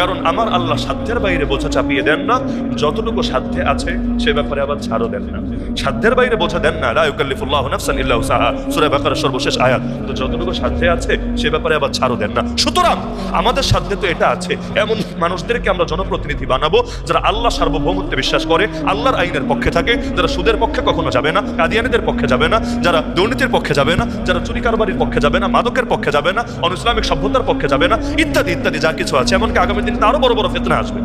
কারণ আমার আল্লাহ সাধ্যের বাইরে বোঝা চাপিয়ে দেন না, যতটুকু সাধ্যে আছে সে ব্যাপারে আবার ছাড়ও দেন না। সাধ্যের বাইরে বোঝা দেন না, লা ইউকাল্লিফুল্লাহু নাফসান ইল্লা উসাহা, সূরা বাকারার সর্বশেষ আয়াত। তো যতটুকু সাধ্যে আছে সে ব্যাপারে আবার ছাড়ও দেন না। সুতরাং আমাদের সাধ্যে তো এটা আছে, এমন মানুষদেরকে আমরা জনপ্রতিনিধি বানাবো যারা আল্লাহ সার্বভৌমত্বে বিশ্বাস করে, আল্লাহর আইনের পক্ষে থাকে, যারা সুদের পক্ষে কখনো যাবে না, কাদিয়ানীদের পক্ষে যাবে না, যারা দুর্নীতির পক্ষে যাবে না, যারা চুরি কারবারির পক্ষে যাবে না, মাদকের পক্ষে যাবে না, অনইসলামিক সভ্যতার পক্ষে যাবে না, ইত্যাদি ইত্যাদি যা কিছু আছে। এমনকি আগামী দিন আরো বড় বড় ফিতনা আসবে।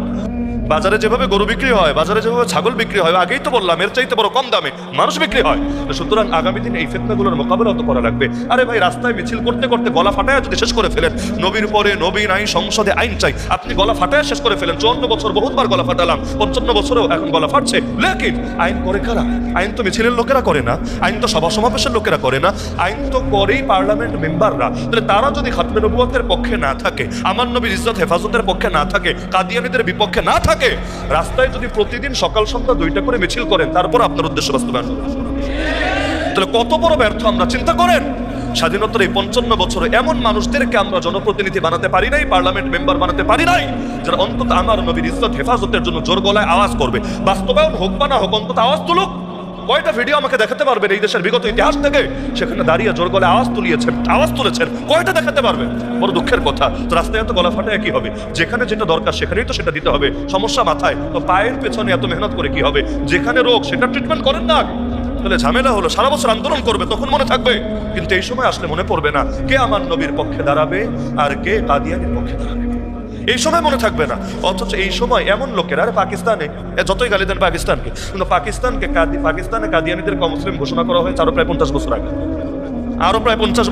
বাজারে যেভাবে গরু বিক্রি হয়, বাজারে যেভাবে ছাগল বিক্রি হয়, আগেই তো বললাম এর চাইতে বড় কম দামে মানুষ বিক্রি হয়। সুতরাং আগামী দিন এই ফিতনাগুলোর মোকাবেলা তো করা লাগবে। আরে ভাই, রাস্তায় মিছিল করতে করতে গলা ফাটায় যদি শেষ করে ফেলেন, নবীর পরে নবী নাই, সংসদে আইন চাই, আপনি গলা ফাটায় শেষ করে ফেলেন। 54 বছর বহুতবার গলা ফাটালাম, 55 বছরেও এখন গলা ফাটছে। লেকিন আইন করে কারা? আইন তো মিছিলের লোকেরা করে না, আইন তো সভা সমাবেশের লোকেরা করে না, আইন তো করেই পার্লামেন্ট মেম্বাররা। তাহলে তারা যদি খাতমে নবুয়তের পক্ষে না থাকে, আমার নবীর ইজ্জত হেফাজতের পক্ষে না থাকে, কাদিয়ানীদের বিপক্ষে না থাকে, রাস্তায় যদি প্রতিদিন সকাল সন্ধ্যা 2টা করে মিছিল করেন, তারপর আপনার উদ্দেশ্য বাস্তবায়ন হবে, তাহলে কত বড় ব্যর্থ আমরা। চিন্তা করেন, স্বাধীনতার এই 55 বছরে এমন মানুষদেরকে আমরা জনপ্রতিনিধি বানাতে পারি নাই, পার্লামেন্ট মেম্বার বানাতে পারি নাই, যারা অন্তত আমার নবীর ইজ্জত হেফাজতের জন্য জোর গলায় আওয়াজ করবে। বাস্তবায়ন হোক বা না হোক, অন্তত আওয়াজ তুলুক। কয়টা ভিডিও আমাকে দেখাতে পারবেন এই দেশের বিগত ইতিহাস থেকে সেখানে দাঁড়িয়ে জোর গলায় আওয়াজ তুলেছেন? কয়টা দেখাতে পারবেন? বড় দুঃখের কথা। তো রাস্তায় এত গলা ফাটায় কি হবে? যেখানে যেটা দরকার সেখানেই তো সেটা দিতে হবে। সমস্যা মাথায়, তো পায়ের পেছনে এত মেহনত করে কি হবে? যেখানে রোগ সেটা ট্রিটমেন্ট করেন না। তাহলে ঝামেলা হলো, সারা বছর আন্দোলন করবে, তখন মনে থাকবে, কিন্তু এই সময় আসলে মনে পড়বে না কে আমার নবীর পক্ষে দাঁড়াবে আর কে কাদিয়ানীর পক্ষে দাঁড়াবে। এই সময় মনে থাকবে না। অথচ এই সময় এমন লোকেরা, আরে পাকিস্তানে যতই গালি দেন পাকিস্তানকে, কিন্তু পাকিস্তানে কাদিয়ানীদেরকে অমুসলিম ঘোষণা করা হয়েছে আরো প্রায় 50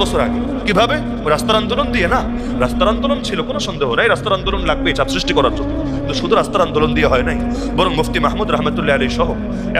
বছর আগে। কিভাবে? রাস্তার আন্দোলন দিয়ে না। রাস্তার আন্দোলন ছিল, কোনো সন্দেহ নাই, রাস্তার আন্দোলন লাগবে চাপ সৃষ্টি করার জন্য, কিন্তু শুধু রাস্তার আন্দোলন দিয়ে হয় নাই, বরং মুফতি মাহমুদ রহমতুল্লাহ আলী সহ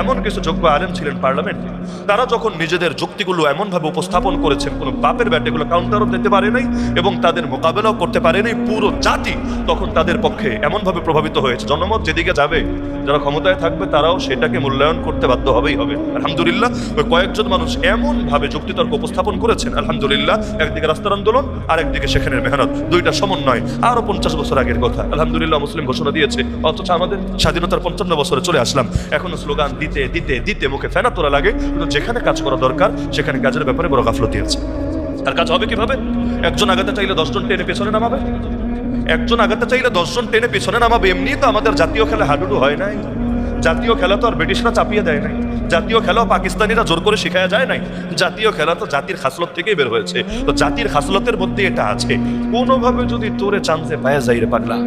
এমন কিছু যোগ্য আলেম ছিলেন পার্লামেন্টে, তারা যখন নিজেদের যুক্তিগুলো এমনভাবে উপস্থাপন করেছেন, কোনো বাপের ব্যাট এগুলো কাউন্টারও দিতে পারে নাই এবং তাদের মোকাবেলাও করতে পারে নাই পুরো জাতি, তখন তাদের পক্ষে এমনভাবে প্রভাবিত হয়েছে। জনমত যেদিকে যাবে, যারা ক্ষমতায় থাকবে তারাও সেটাকে মূল্যায়ন করতে বাধ্য হবেই হবে। আলহামদুলিল্লাহ, ওই কয়েকজন মানুষ এমনভাবে যুক্তিতর্ক উপস্থাপন করেছেন, আলহামদুলিল্লাহ, একদিকে রাস্তার আন্দোলন আর একদিকে সেখানের মেহনত, দুইটা সমন্বয়। আরো 50 বছর আগের কথা, আলহামদুলিল্লাহ, মুসলিম ঘোষণা দিয়েছে। অথচ আমাদের স্বাধীনতার 55 বছরে চলে আসলাম, এখনো স্লোগান দিতে দিতে দিতে মুখে ফেনা তোলা লাগে, কিন্তু যেখানে কাজ করা দরকার সেখানে কাজের ব্যাপারে বড় গাফলতি আছে। তার কাজ হবে কিভাবে? একজন আগাতে চাইলে 10 জন টেনে পেছনে নামাবে, একজন আগাতে চাইলে 10 জন টেনে পেছনে নামাবে। এমনি তো আমাদের জাতীয় খেলা হাডুডু হয় নাই, জাতীয় খেলা তো আর ব্রিটিশরা চাপিয়ে দেয় নাই, জাতীয় খেলাও পাকিস্তানিরা জোর করে শিখায়া যায় নাই, জাতীয় খেলা তো জাতির খাসলত থেকেই বের হয়েছে। তো জাতির খাসলতের মধ্যে এটা আছে, কোনোভাবে যদি তোরে চান্সে পায়ে যাই রে পাগলা।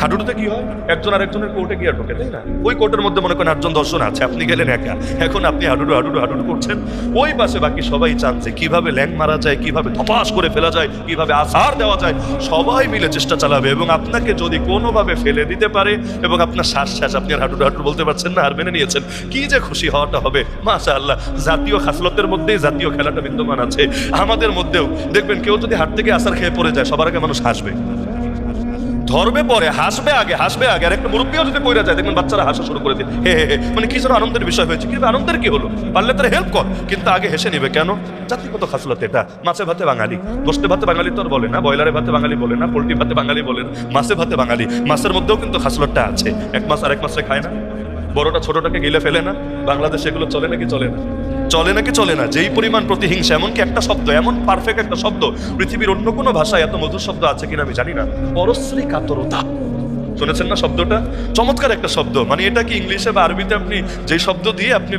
হাডুডুতে কি হয়? একজন আরেকজনের কোর্টে গিয়ে ঢোকে, তাই না? ওই কোর্টের মধ্যে মনে করেন 8 জন 10 জন আছে, আপনি গেলেন একা, এখন আপনি হাডুডু হাডুডু হাডুডু করছেন, ওই পাশে বাকি সবাই চান্সে কিভাবে ল্যাং মারা যায়, কিভাবে ধপাস করে ফেলা যায়, কিভাবে আছাড় দেওয়া যায়, সবাই মিলে চেষ্টা চালাবে। এবং আপনাকে যদি কোনোভাবে ফেলে দিতে পারে এবং আপনার শ্বাস আপনি আর হাডুডু হাডুডু বলতে পারছেন না, আর মেনে নিয়েছেন, কি যে খুশি হওয়াটা হবে, মাশাআল্লাহ। জাতীয় খাসলতের মধ্যেই জাতীয় খেলাটা বিদ্যমান আছে আমাদের মধ্যেও। দেখবেন কেউ যদি হাট থেকে আছাড় খেয়ে পড়ে যায়, সবার আগে মানুষ হাসবে, ধরবে, পরে হাসবে আগে, আর একটা মুরব্বীও যদি পড়ে যায়, দেখবেন বাচ্চারা হাসা শুরু করে দিয়ে হে হে হে, মানে কি যেন আনন্দের বিষয় হয়েছে। কিন্তু আনন্দের কি হলো? পারলে তারা হেল্প কর, কিন্তু আগে হেসে নিবে কেন? জাতিগত খাসলত এটা। মাছে ভাতে বাঙালি, গোশতে ভাতে বাঙালি তো আর বলে না, ব্রয়লারে ভাতে বাঙালি বলে না, পোল্ট্রি ভাতে বাঙালি বলে না, মাছে ভাতে বাঙালি। মাছের মধ্যেও কিন্তু খাসলতটা আছে। এক মাছ আর এক মাছে খায় না, বড়টা ছোটটাকে গিলে ফেলে না। বাংলাদেশে এগুলো চলে নাকি চলে না? চলে নাকি চলে না? যেই পরিমাণ প্রতিহিংসা, এমনকি একটা শব্দ, এমন পারফেক্ট একটা শব্দ, পৃথিবীর অন্য কোনো ভাষায় এত মধুর শব্দ আছে কিনা আমি জানি না, পরশ্রী কাতরতা। শুনেছেন না শব্দটা? চমৎকার একটা শব্দ। মানে এটা কি ইংলিশে বা আরবিতে আপনি যেই শব্দ দিয়ে আপনি